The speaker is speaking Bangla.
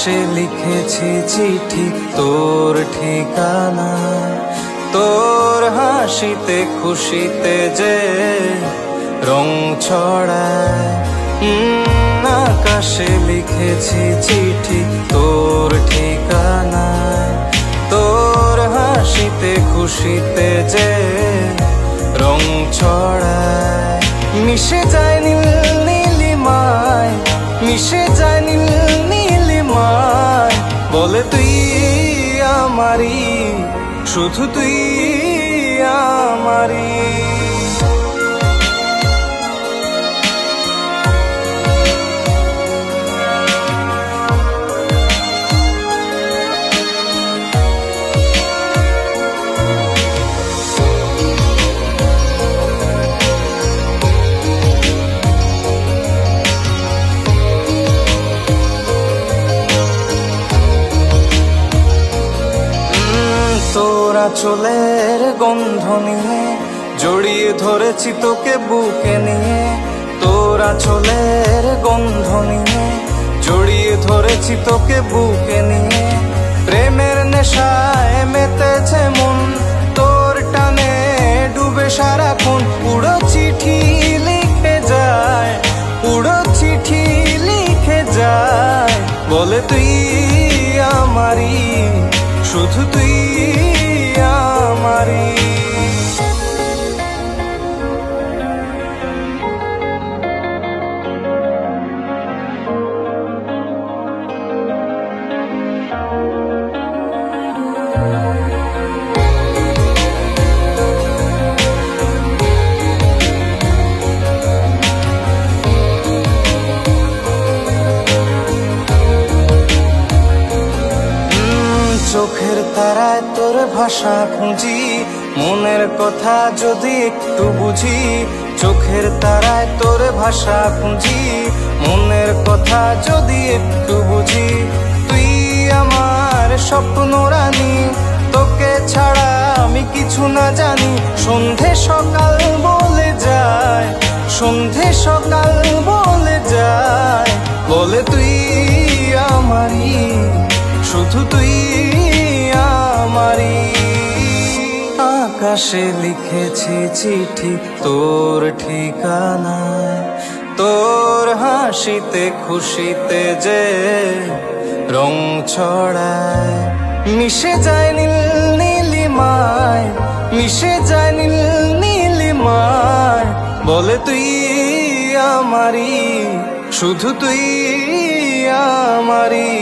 আকাশে লিখেছি চিঠি তোর ঠিকানা, তোর হাসিতে খুশিতে যে রং ছড়ায়। আকাশে লিখেছি চিঠি তোর ঠিকানা, তোর হাসিতে খুশিতে যে রং ছড়ায়। মিশে যায় নীল নীলিমায়, মিশে যায় নীল নীলিমায়, বলে তুই আমারি, শুধু তুই আমারি। তোরা চুলের গন্ধ নিয়ে জড়িয়ে ধরেছি তোকে বুকে নিয়ে, তোরা চুলের গন্ধ নিয়ে জড়িয়ে ধরেছি তোকে বুকে নিয়ে। প্রেমের নেশায় মেতেছে মন, তোর টানে ডুবে সারাক্ষণ। পুরো চিঠি লিখে যায়, পুরো চিঠি লিখে যায়, বলে তুই আমারি, শুধু তুই আমারি। চোখের তারায় তোর ভাষা খুঁজি, মনের কথা যদি একটু বুঝি। চোখের তারায় তোর ভাষা খুঁজি, মনের কথা যদি একটু বুঝি। তুই আমার স্বপ্ন রানী, তোকে ছাড়া আমি কিছু না জানি। সন্ধে সকাল বলে যায়, সন্ধে সকাল বলে যায়, বলে তুই আমারি, শুধু তুই আমারি। আকাশে লিখেছি চিঠি তোর ঠিকানা, তোর হাসিতে খুশিতে যে রং ছড়ায়। মিশে যায় নীল নীলিমায়, মিশে যায় নীল নীলিমায়, বলে তুই আমারি, শুধু তুই আমারি।